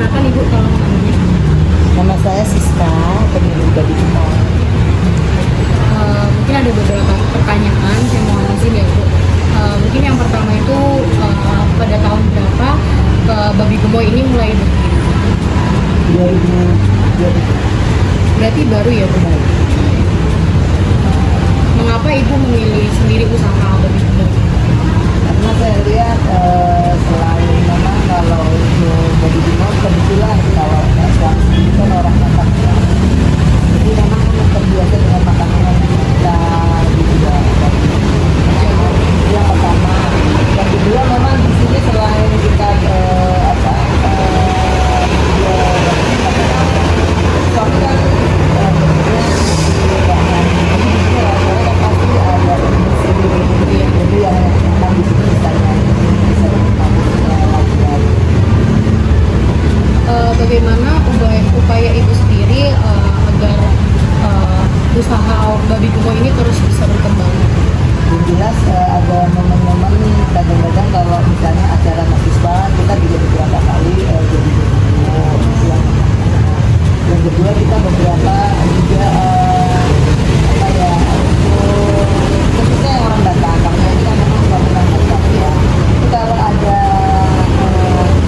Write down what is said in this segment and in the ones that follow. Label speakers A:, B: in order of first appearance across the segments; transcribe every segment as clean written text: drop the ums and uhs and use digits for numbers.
A: Perkenalkan Ibu kalau namanya.
B: Nama saya Siska, pemilik Babi Gemoy.
A: Mungkin ada beberapa pertanyaan saya mau ngisi ya Bu. Mungkin yang pertama itu pada tahun berapa Babi Gemoy ini mulai berdiri?
B: 2020.
A: Berarti baru ya Bu. Mengapa Ibu memilih sendiri usaha Babi Gemoy?
B: Karena saya lihat selain memang kalau untuk Babi Gemoy kebetulan kalau suami itu kan orang masak ya. Jadi memang terbiasa dengan makanan kita juga. Itu yang pertama. Yang kedua memang di sini selain kita suami kan
A: Bagaimana upaya Ibu sendiri agar usaha Babi Gemoy ini terus bisa berkembang?
B: yang jelas ada momen-momen kadang-kadang kalau misalnya acara mahasiswa kita juga beberapa kali jadi yang kedua kita beberapa juga apa ya untuk khususnya yang orang datang karena ini kan memang bangunan datang ya itu kalau ada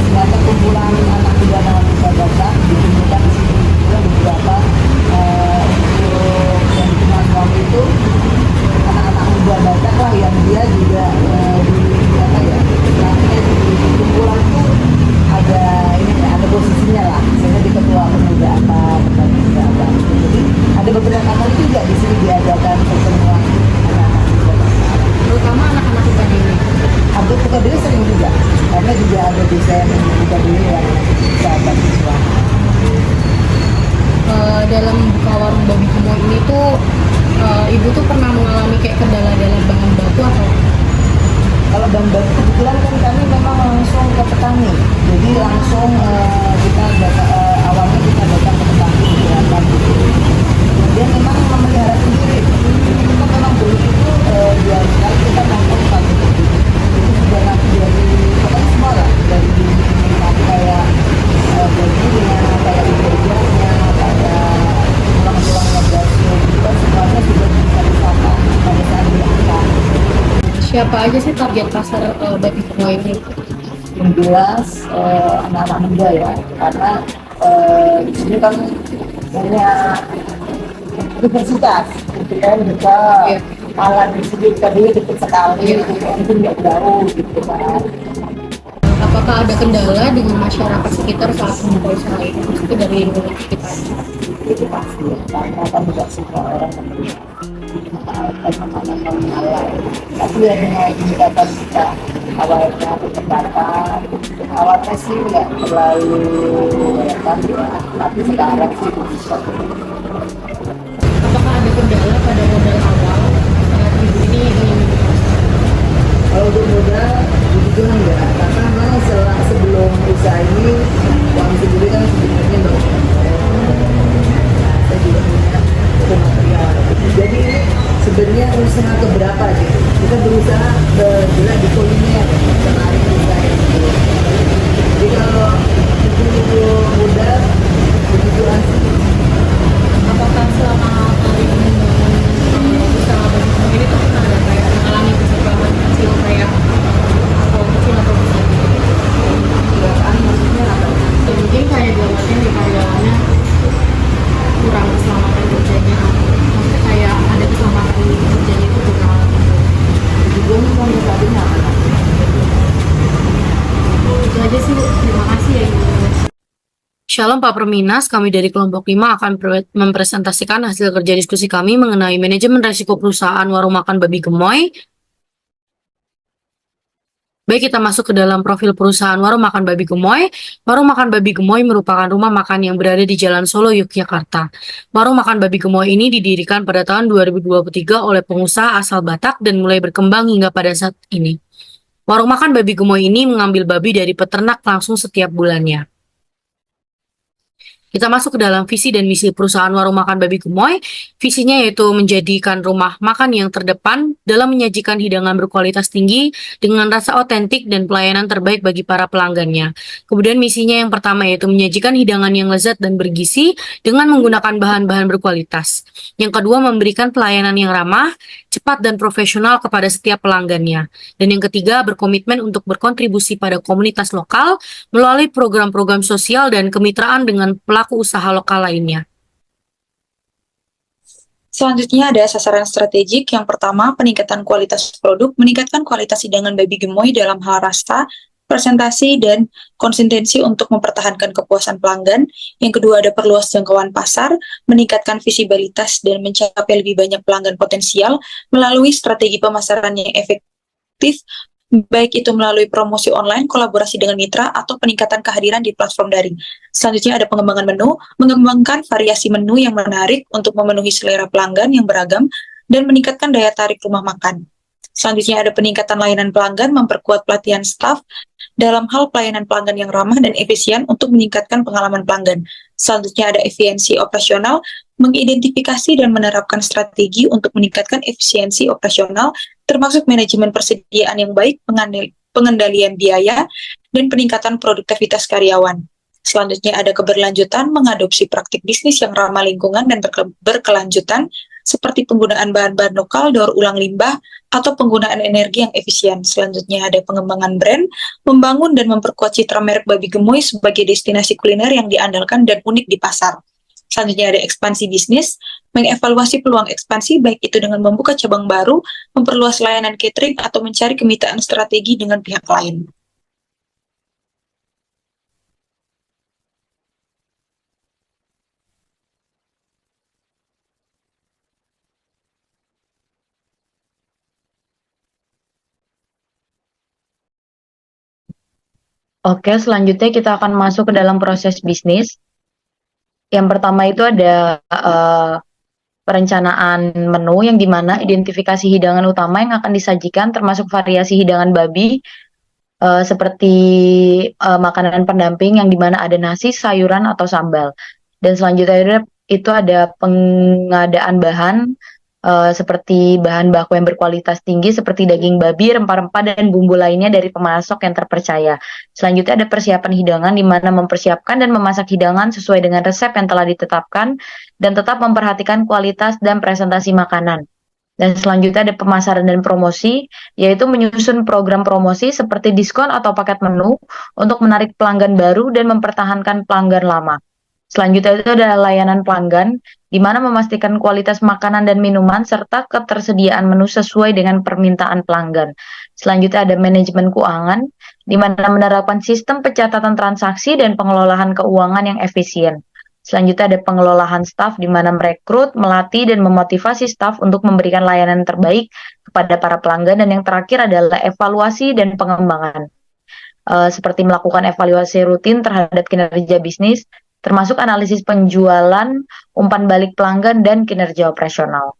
B: semacam kumpulan anak muda yang bisa datang dikumpulkan di sini juga beberapa untuk yang dikenal suami itu anak-anak muda datang lah yang dia juga di apa ya nanti di kumpulan itu ada ini ya ada posisinya lah misalnya di ketua pemuda apa ketua pemuda apa jadi ada beberapa kali juga di sini diadakan pertemuan anak-anak muda
A: Terutama anak-anak muda ini.
B: hampir bukan diri sering juga karena juga ada desain bukan diri yang sahabat siswa.
A: Dalam buka warung Babi Gemoy ini tuh Ibu tuh pernah mengalami kayak kendala dalam bahan baku atau
B: Kalau bahan baku kebetulan kan kami memang langsung ke petani, jadi langsung awalnya kita datang ke petani beberapa gitu. Kemudian memang memelihara sendiri. Itu kan memang dulu itu dua kali kita nongkrong pagi itu sudah nanti dari pokoknya semua lah dari kayak bajunya, kayak interjamnya, kayak tulang-tulangnya gasnya itu kan semuanya sudah bisa disapa pada saat diangkat.
A: siapa aja sih target pasar Babi Gemoy ini?
B: Yang jelas anak-anak muda ya karena di sini kan punya universitas gitu kan kita
A: Iya.
B: malah di sini kedua dekat sekali gitu kan itu nggak jauh gitu kan
A: Apakah ada kendala dengan masyarakat sekitar saat membuka usaha ini? Maksudnya dari lingkungan sekitar.
B: itu pasti karena kan tidak semua orang makanan non halal tapi ya dengan pendekatan kita awalnya pendekatan awalnya sih nggak terlalu kan ya tapi sekarang sih bisa.
A: Apakah ada kendala pada modal awal saat Ibu ini ingin membuka usaha?
B: Kalau untuk modal itu enggak, karena memang sebelum usaha ini uang sendiri kan sebenarnya enggak. Saya juga punya itu material. Jadi ini sebenarnya usaha keberapa gitu. Kita berusaha jelas di kuliner sehari usaha itu. Jadi kalau itu modal begitu asik.
A: Apakah selama kalian membangun usaha Babi Gemoy ini tuh pernah ada kayak mengalami kegagalan kecil kayak atau kecil atau besar gitu?
B: Keberapaan maksudnya apa?
A: Ya, mungkin kayak jawabannya di karyawannya kurang keselamatan kerjanya. Maksudnya kayak ada keselamatan kerjanya itu kurang.
B: Juga sampai saat ini apa?
A: Itu aja sih Bu. Terima kasih ya Ibu. Shalom Pak Perminas, kami dari kelompok 5 akan mempresentasikan hasil kerja diskusi kami mengenai manajemen risiko perusahaan warung makan Babi Gemoy. Baik, kita masuk ke dalam profil perusahaan warung makan Babi Gemoy. Warung makan Babi Gemoy merupakan rumah makan yang berada di Jalan Solo, Yogyakarta. Warung makan Babi Gemoy ini didirikan pada tahun 2023 oleh pengusaha asal Batak dan mulai berkembang hingga pada saat ini. Warung makan Babi Gemoy ini mengambil babi dari peternak langsung setiap bulannya. Kita masuk ke dalam visi dan misi perusahaan Warung Makan Babi Gemoy. Visinya yaitu menjadikan rumah makan yang terdepan dalam menyajikan hidangan berkualitas tinggi dengan rasa otentik dan pelayanan terbaik bagi para pelanggannya. Kemudian misinya yang pertama yaitu menyajikan hidangan yang lezat dan bergizi dengan menggunakan bahan-bahan berkualitas. Yang kedua, memberikan pelayanan yang ramah, cepat dan profesional kepada setiap pelanggannya. Dan yang ketiga, berkomitmen untuk berkontribusi pada komunitas lokal melalui program-program sosial dan kemitraan dengan pelaku usaha lokal lainnya.
C: Selanjutnya ada sasaran strategik. Yang pertama, peningkatan kualitas produk, meningkatkan kualitas hidangan babi gemoy dalam hal rasa, presentasi, dan konsistensi untuk mempertahankan kepuasan pelanggan. Yang kedua, ada perluas jangkauan pasar, meningkatkan visibilitas dan mencapai lebih banyak pelanggan potensial melalui strategi pemasaran yang efektif, baik itu melalui promosi online, kolaborasi dengan mitra, atau peningkatan kehadiran di platform daring. Selanjutnya ada pengembangan menu, mengembangkan variasi menu yang menarik untuk memenuhi selera pelanggan yang beragam dan meningkatkan daya tarik rumah makan. Selanjutnya ada peningkatan layanan pelanggan, memperkuat pelatihan staf dalam hal pelayanan pelanggan yang ramah dan efisien untuk meningkatkan pengalaman pelanggan. Selanjutnya ada efisiensi operasional, mengidentifikasi dan menerapkan strategi untuk meningkatkan efisiensi operasional, termasuk manajemen persediaan yang baik, pengendalian biaya, dan peningkatan produktivitas karyawan. Selanjutnya ada keberlanjutan, mengadopsi praktik bisnis yang ramah lingkungan dan berkelanjutan, seperti penggunaan bahan-bahan lokal, daur ulang limbah, atau penggunaan energi yang efisien. Selanjutnya ada pengembangan brand, membangun dan memperkuat citra merek Babi Gemoy sebagai destinasi kuliner yang diandalkan dan unik di pasar. Selanjutnya ada ekspansi bisnis, mengevaluasi peluang ekspansi baik itu dengan membuka cabang baru, memperluas layanan catering, atau mencari kemitraan strategi dengan pihak lain.
D: Oke, selanjutnya kita akan masuk ke dalam proses bisnis. Yang pertama itu ada perencanaan menu yang dimana identifikasi hidangan utama yang akan disajikan termasuk variasi hidangan babi seperti makanan pendamping yang dimana ada nasi, sayuran, atau sambal. Dan selanjutnya itu ada pengadaan bahan seperti bahan baku yang berkualitas tinggi seperti daging babi, rempah-rempah, dan bumbu lainnya dari pemasok yang terpercaya. Selanjutnya ada persiapan hidangan di mana mempersiapkan dan memasak hidangan sesuai dengan resep yang telah ditetapkan dan tetap memperhatikan kualitas dan presentasi makanan. Dan selanjutnya ada pemasaran dan promosi, yaitu menyusun program promosi seperti diskon atau paket menu untuk menarik pelanggan baru dan mempertahankan pelanggan lama. Selanjutnya itu ada layanan pelanggan, di mana memastikan kualitas makanan dan minuman serta ketersediaan menu sesuai dengan permintaan pelanggan. Selanjutnya ada manajemen keuangan, di mana menerapkan sistem pencatatan transaksi dan pengelolaan keuangan yang efisien. Selanjutnya ada pengelolaan staf, di mana merekrut, melatih, dan memotivasi staf untuk memberikan layanan terbaik kepada para pelanggan. Dan yang terakhir adalah evaluasi dan pengembangan, seperti melakukan evaluasi rutin terhadap kinerja bisnis, termasuk analisis penjualan, umpan balik pelanggan, dan kinerja operasional.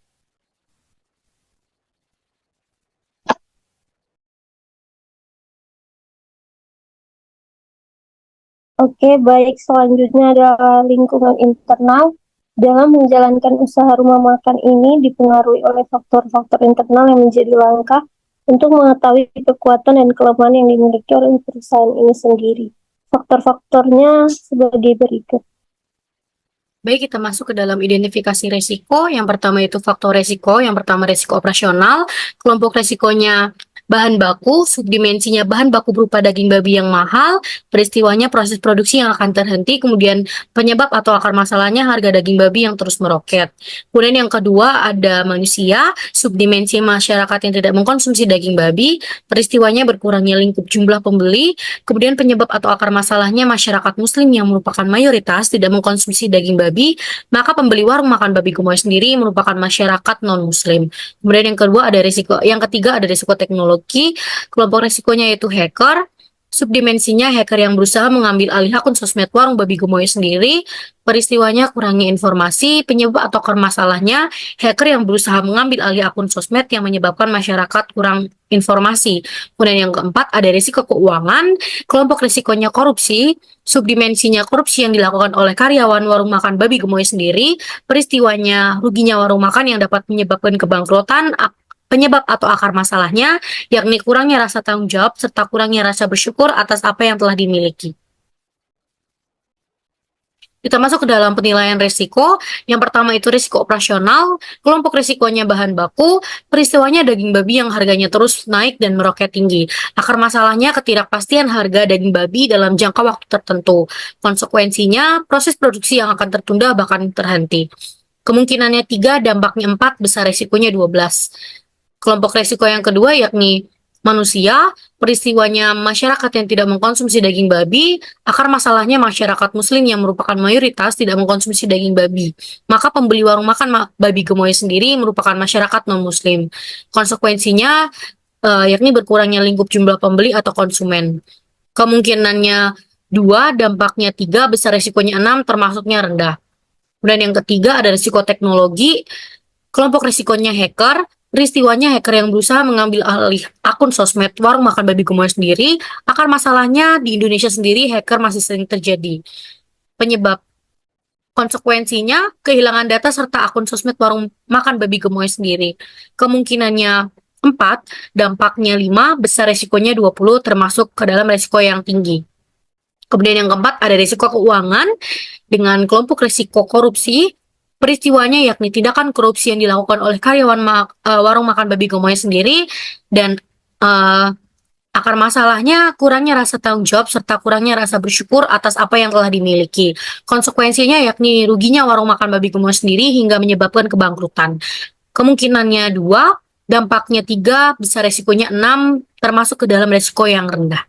E: Oke, baik. Selanjutnya adalah lingkungan internal. Dalam menjalankan usaha rumah makan ini dipengaruhi oleh faktor-faktor internal yang menjadi langkah untuk mengetahui kekuatan dan kelemahan yang dimiliki oleh perusahaan ini sendiri. Faktor-faktornya sebagai berikut.
A: Baik, kita masuk ke dalam identifikasi resiko. Yang pertama itu faktor resiko. Yang pertama resiko operasional. Kelompok resikonya bahan baku, subdimensinya bahan baku berupa daging babi yang mahal, peristiwanya proses produksi yang akan terhenti, kemudian penyebab atau akar masalahnya harga daging babi yang terus meroket. Kemudian yang kedua ada manusia, subdimensi masyarakat yang tidak mengkonsumsi daging babi, peristiwanya berkurangnya lingkup jumlah pembeli, kemudian penyebab atau akar masalahnya masyarakat muslim yang merupakan mayoritas tidak mengkonsumsi daging babi, maka pembeli warung makan Babi Gemoy sendiri merupakan masyarakat non-muslim. Kemudian yang ketiga ada risiko teknologi, kelompok risikonya yaitu hacker, Subdimensinya hacker yang berusaha mengambil alih akun sosmed warung babi gemoy sendiri. Peristiwanya kurangnya informasi, penyebab atau akar masalahnya hacker yang berusaha mengambil alih akun sosmed yang menyebabkan masyarakat kurang informasi. Kemudian yang keempat ada risiko keuangan, kelompok risikonya korupsi, subdimensinya korupsi yang dilakukan oleh karyawan warung makan babi gemoy sendiri, peristiwanya ruginya warung makan yang dapat menyebabkan kebangkrutan, penyebab atau akar masalahnya, yakni kurangnya rasa tanggung jawab serta kurangnya rasa bersyukur atas apa yang telah dimiliki. Kita masuk ke dalam penilaian risiko. Yang pertama itu risiko operasional, kelompok risikonya bahan baku, peristiwanya daging babi yang harganya terus naik dan meroket tinggi. Akar masalahnya ketidakpastian harga daging babi dalam jangka waktu tertentu. Konsekuensinya proses produksi yang akan tertunda bahkan terhenti. Kemungkinannya 3, dampaknya 4, besar risikonya 12. Kelompok risiko yang kedua yakni manusia, peristiwanya masyarakat yang tidak mengkonsumsi daging babi, akar masalahnya masyarakat muslim yang merupakan mayoritas tidak mengkonsumsi daging babi. Maka pembeli warung makan babi gemoy sendiri merupakan masyarakat non-muslim. Konsekuensinya yakni berkurangnya lingkup jumlah pembeli atau konsumen. Kemungkinannya 2, dampaknya 3, besar risikonya 6, termasuknya rendah. Kemudian yang ketiga ada risiko teknologi, kelompok risikonya hacker, peristiwanya hacker yang berusaha mengambil alih akun sosmed warung makan babi gemoy sendiri. Akar masalahnya di Indonesia sendiri hacker masih sering terjadi. Penyebab konsekuensinya kehilangan data serta akun sosmed warung makan babi gemoy sendiri. Kemungkinannya 4, dampaknya 5, besar resikonya 20, termasuk ke dalam resiko yang tinggi. Kemudian yang keempat ada risiko keuangan dengan kelompok risiko korupsi. Peristiwanya yakni tindakan korupsi yang dilakukan oleh karyawan warung makan babi gemoy sendiri dan akar masalahnya kurangnya rasa tanggung jawab serta kurangnya rasa bersyukur atas apa yang telah dimiliki. Konsekuensinya yakni ruginya warung makan babi gemoy sendiri hingga menyebabkan kebangkrutan. Kemungkinannya 2, dampaknya 3, besar resikonya 6, termasuk ke dalam resiko yang rendah.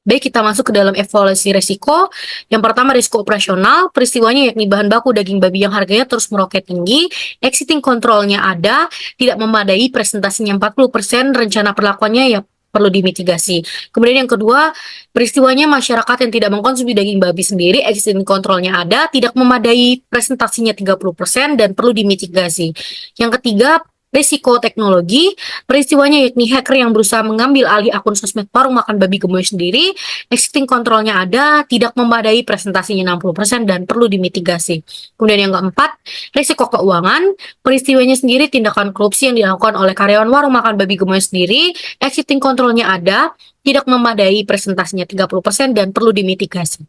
A: Baik, kita masuk ke dalam evaluasi resiko. Yang pertama, risiko operasional. Peristiwanya yakni bahan baku daging babi yang harganya terus meroket tinggi. Exiting controlnya ada, tidak memadai, presentasinya 40%, rencana perlakuannya ya perlu dimitigasi. Kemudian yang kedua, peristiwanya masyarakat yang tidak mengkonsumsi daging babi sendiri, exiting controlnya ada, tidak memadai, presentasinya 30%, dan perlu dimitigasi. Yang ketiga, risiko teknologi, peristiwanya yakni hacker yang berusaha mengambil alih akun sosmed warung makan babi gemoy sendiri, exiting controlnya ada, tidak memadai, presentasinya 60%, dan perlu dimitigasi. Kemudian yang keempat, risiko keuangan, peristiwanya sendiri tindakan korupsi yang dilakukan oleh karyawan warung makan babi gemoy sendiri, exiting controlnya ada, tidak memadai, presentasinya 30%, dan perlu dimitigasi.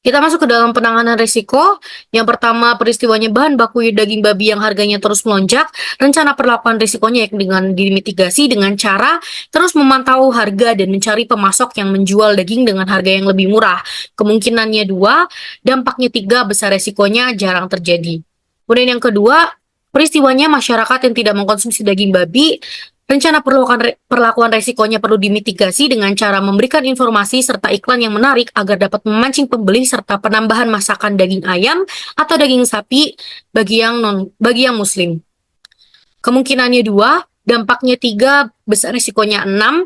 A: Kita masuk ke dalam penanganan risiko. Yang pertama, peristiwanya bahan baku daging babi yang harganya terus melonjak. Rencana perlakuan risikonya dengan dimitigasi dengan cara terus memantau harga dan mencari pemasok yang menjual daging dengan harga yang lebih murah. Kemungkinannya 2, dampaknya 3, besar risikonya jarang terjadi. Kemudian yang kedua, peristiwanya masyarakat yang tidak mengkonsumsi daging babi. Rencana perlakuan resikonya perlu dimitigasi dengan cara memberikan informasi serta iklan yang menarik agar dapat memancing pembeli serta penambahan masakan daging ayam atau daging sapi bagi yang muslim. Kemungkinannya 2, dampaknya 3, besar resikonya 6,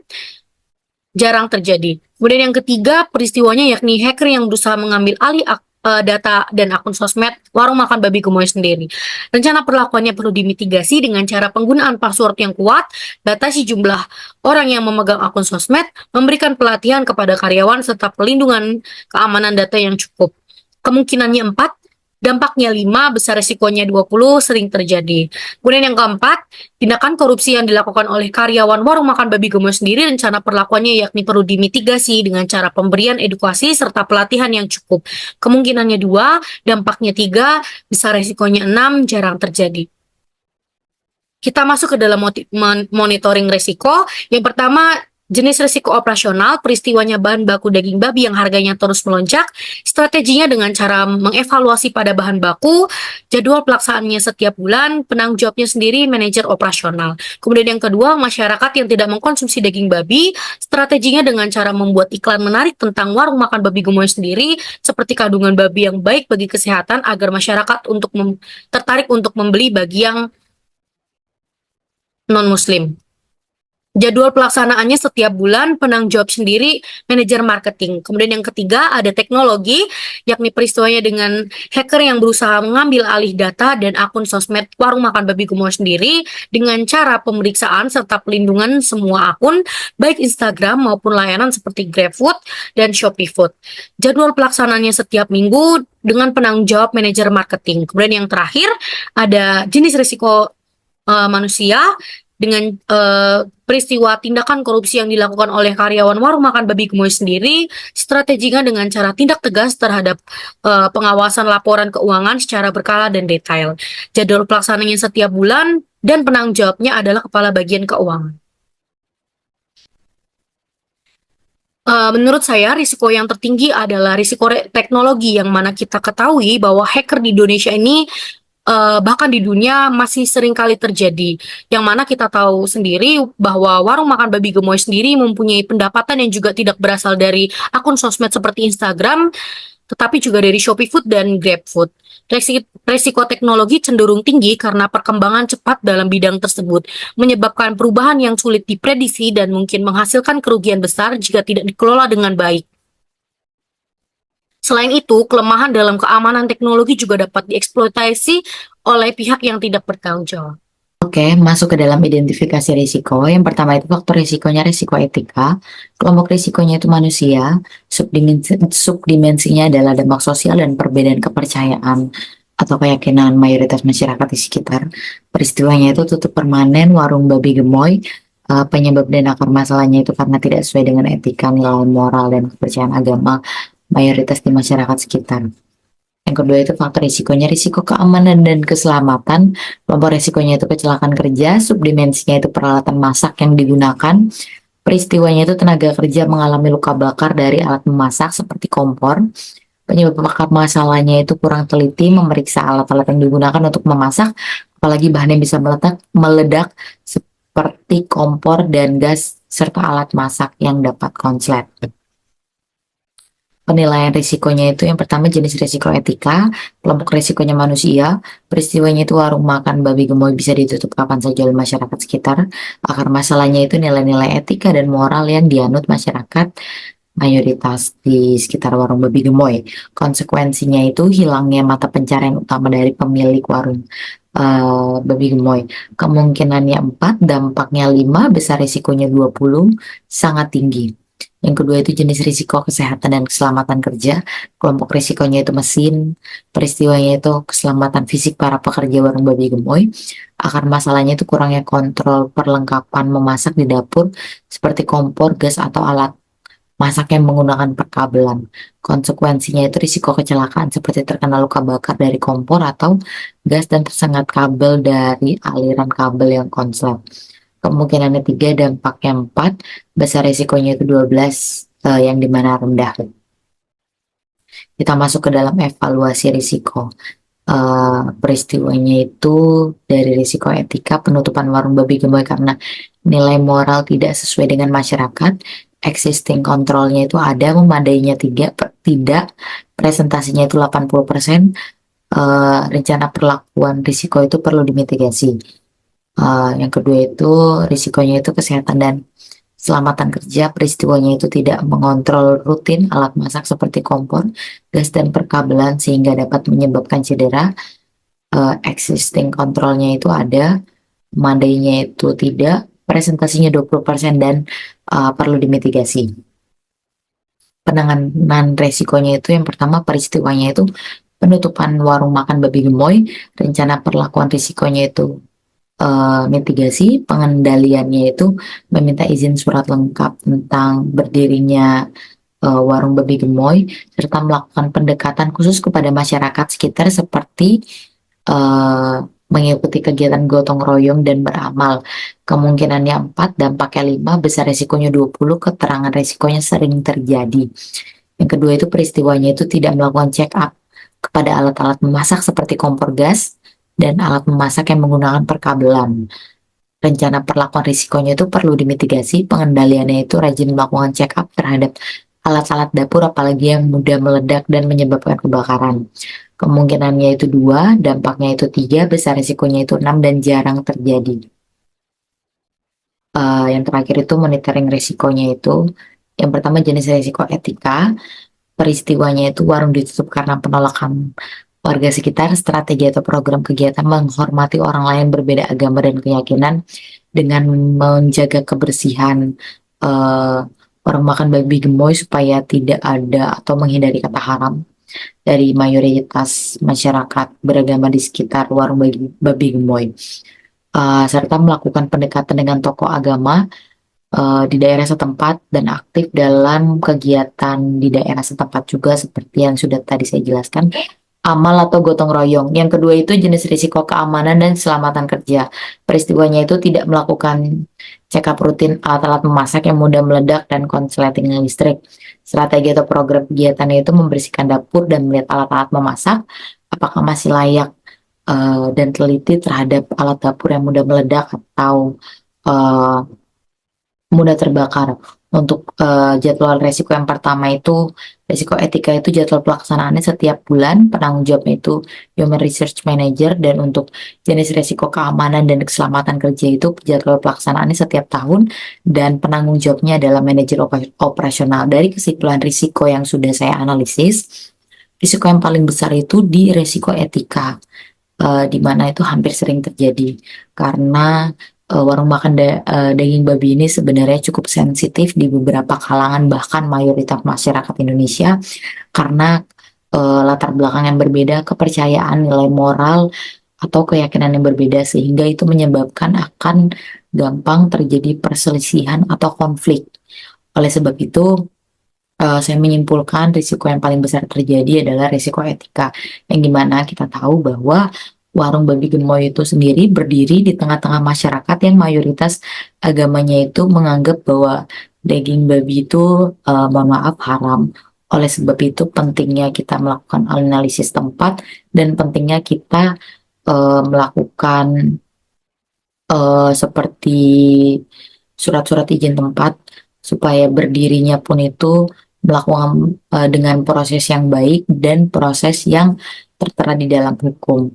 A: jarang terjadi. Kemudian yang ketiga, peristiwanya yakni hacker yang berusaha mengambil alih data dan akun sosmed warung makan babi gemoy sendiri. Rencana perlakuannya perlu dimitigasi dengan cara penggunaan password yang kuat, batasi jumlah orang yang memegang akun sosmed, memberikan pelatihan kepada karyawan serta pelindungan keamanan data yang cukup. Kemungkinannya 4, dampaknya 5, besar resikonya 20, sering terjadi. Kemudian yang keempat, tindakan korupsi yang dilakukan oleh karyawan warung makan babi gemoy sendiri, rencana perlakuannya yakni perlu dimitigasi dengan cara pemberian edukasi serta pelatihan yang cukup. Kemungkinannya 2, dampaknya 3, besar resikonya 6, jarang terjadi. Kita masuk ke dalam monitoring risiko. Yang pertama, jenis risiko operasional, peristiwanya bahan baku daging babi yang harganya terus melonjak, strateginya dengan cara mengevaluasi pada bahan baku, jadwal pelaksanaannya setiap bulan, penanggung jawabnya sendiri manajer operasional. Kemudian yang kedua, masyarakat yang tidak mengkonsumsi daging babi, strateginya dengan cara membuat iklan menarik tentang warung makan babi gemoy sendiri, seperti kandungan babi yang baik bagi kesehatan agar masyarakat tertarik untuk membeli bagi yang non-muslim. Jadwal pelaksanaannya setiap bulan, penanggung jawab sendiri, manajer marketing. Kemudian yang ketiga ada teknologi, yakni peristiwanya dengan hacker yang berusaha mengambil alih data dan akun sosmed warung makan babi gemoy sendiri dengan cara pemeriksaan serta pelindungan semua akun, baik Instagram maupun layanan seperti GrabFood dan Shopee Food. Jadwal pelaksanaannya setiap minggu dengan penanggung jawab manajer marketing. Kemudian yang terakhir ada jenis risiko manusia dengan peristiwa tindakan korupsi yang dilakukan oleh karyawan warung makan babi gemoy sendiri, strateginya dengan cara tindak tegas terhadap pengawasan laporan keuangan secara berkala dan detail. Jadwal pelaksananya setiap bulan dan penanggung jawabnya adalah kepala bagian keuangan. Menurut saya, risiko yang tertinggi adalah risiko teknologi yang mana kita ketahui bahwa hacker di Indonesia ini bahkan di dunia masih sering kali terjadi. Yang mana kita tahu sendiri bahwa warung makan babi gemoy sendiri mempunyai pendapatan yang juga tidak berasal dari akun sosmed seperti Instagram, tetapi juga dari Shopee Food dan GrabFood. Resiko teknologi cenderung tinggi karena perkembangan cepat dalam bidang tersebut, menyebabkan perubahan yang sulit diprediksi dan mungkin menghasilkan kerugian besar jika tidak dikelola dengan baik. Selain itu, kelemahan dalam keamanan teknologi juga dapat dieksploitasi oleh pihak yang tidak bertanggung jawab.
F: Oke, masuk ke dalam identifikasi risiko. Yang pertama itu faktor risikonya risiko etika. Kelompok risikonya itu manusia. Subdimensinya adalah dampak sosial dan perbedaan kepercayaan atau keyakinan mayoritas masyarakat di sekitar. Peristiwanya itu tutup permanen warung babi gemoy. Penyebab dan akar masalahnya itu karena tidak sesuai dengan etika, nilai moral, dan kepercayaan agama mayoritas di masyarakat sekitar. Yang kedua itu faktor risikonya risiko keamanan dan keselamatan. Kelompok risikonya itu kecelakaan kerja, subdimensinya itu peralatan masak yang digunakan. Peristiwanya itu tenaga kerja mengalami luka bakar dari alat memasak seperti kompor. Penyebab akar masalahnya itu kurang teliti memeriksa alat-alat yang digunakan untuk memasak, apalagi bahan yang bisa meledak seperti kompor dan gas serta alat masak yang dapat konslet. Penilaian risikonya itu yang pertama jenis risiko etika, kelompok risikonya manusia, peristiwanya itu warung makan babi gemoy bisa ditutup kapan saja oleh masyarakat sekitar, akar masalahnya itu nilai-nilai etika dan moral yang dianut masyarakat mayoritas di sekitar warung babi gemoy. Konsekuensinya itu hilangnya mata pencarian utama dari pemilik warung babi gemoy. Kemungkinannya 4, dampaknya 5, besar risikonya 20, sangat tinggi. Yang kedua itu jenis risiko kesehatan dan keselamatan kerja. Kelompok risikonya itu mesin, peristiwanya itu keselamatan fisik para pekerja warung babi gemoy. Akar masalahnya itu kurangnya kontrol perlengkapan memasak di dapur seperti kompor, gas, atau alat masak yang menggunakan perkabelan. Konsekuensinya itu risiko kecelakaan seperti terkena luka bakar dari kompor atau gas dan tersengat kabel dari aliran kabel yang konslet. Kemungkinannya 3, dampaknya 4, besar risikonya itu 12, yang dimana rendah. Kita masuk ke dalam evaluasi risiko. Peristiwanya itu dari risiko etika, penutupan warung babi gemoy karena nilai moral tidak sesuai dengan masyarakat. Existing kontrolnya itu ada, memadainya tidak, presentasinya itu 80%, rencana perlakuan risiko itu perlu dimitigasi. Yang kedua itu risikonya itu kesehatan dan keselamatan kerja, peristiwanya itu tidak mengontrol rutin alat masak seperti kompor, gas, dan perkabelan sehingga dapat menyebabkan cedera. Existing kontrolnya itu ada, memadainya itu tidak, presentasinya 20% dan perlu dimitigasi. Penanganan resikonya itu yang pertama peristiwanya itu penutupan warung makan babi gemoy, rencana perlakuan risikonya itu mitigasi, pengendaliannya itu meminta izin surat lengkap tentang berdirinya warung babi gemoy, serta melakukan pendekatan khusus kepada masyarakat sekitar seperti mengikuti kegiatan gotong royong dan beramal. Kemungkinannya 4, dampaknya 5, besar resikonya 20, keterangan resikonya sering terjadi. Yang kedua itu peristiwanya itu tidak melakukan check up kepada alat-alat memasak seperti kompor gas dan alat memasak yang menggunakan perkabelan. Rencana perlakuan risikonya itu perlu dimitigasi, pengendaliannya itu rajin melakukan check up terhadap alat-alat dapur apalagi yang mudah meledak dan menyebabkan kebakaran. Kemungkinannya itu 2, dampaknya itu 3, besar risikonya itu 6 dan jarang terjadi. Yang terakhir itu monitoring risikonya itu. Yang pertama jenis risiko etika, peristiwanya itu warung ditutup karena penolakan warga sekitar, strategi atau program kegiatan menghormati orang lain berbeda agama dan keyakinan dengan menjaga kebersihan eh, warung makan babi gemoy supaya tidak ada atau menghindari kata haram dari mayoritas masyarakat beragama di sekitar warung babi gemoy. Serta melakukan pendekatan dengan tokoh agama di daerah setempat dan aktif dalam kegiatan di daerah setempat juga seperti yang sudah tadi saya jelaskan. Amal atau gotong royong. Yang kedua itu jenis risiko keamanan dan keselamatan kerja. Peristiwanya itu tidak melakukan check-up rutin alat-alat memasak yang mudah meledak dan konsleting listrik. Strategi atau program kegiatannya itu membersihkan dapur dan melihat alat-alat memasak apakah masih layak dan teliti terhadap alat dapur yang mudah meledak atau eh, mudah terbakar. Untuk jadwal resiko yang pertama itu resiko etika itu jadwal pelaksanaannya setiap bulan, penanggung jawabnya itu Human Research Manager, dan untuk jenis resiko keamanan dan keselamatan kerja itu jadwal pelaksanaannya setiap tahun dan penanggung jawabnya adalah manajer operasional. Dari kesimpulan risiko yang sudah saya analisis, risiko yang paling besar itu di resiko etika, di mana itu hampir sering terjadi karena warung makan daging babi ini sebenarnya cukup sensitif di beberapa kalangan bahkan mayoritas masyarakat Indonesia karena latar belakang yang berbeda, kepercayaan, nilai moral atau keyakinan yang berbeda sehingga itu menyebabkan akan gampang terjadi perselisihan atau konflik. Oleh sebab itu saya menyimpulkan risiko yang paling besar terjadi adalah risiko etika, yang dimana kita tahu bahwa warung babi gemoy itu sendiri berdiri di tengah-tengah masyarakat yang mayoritas agamanya itu menganggap bahwa daging babi itu mohon maaf haram. Oleh sebab itu pentingnya kita melakukan analisis tempat dan pentingnya kita melakukan seperti surat-surat izin tempat supaya berdirinya pun itu melakukan dengan proses yang baik dan proses yang tertera di dalam hukum.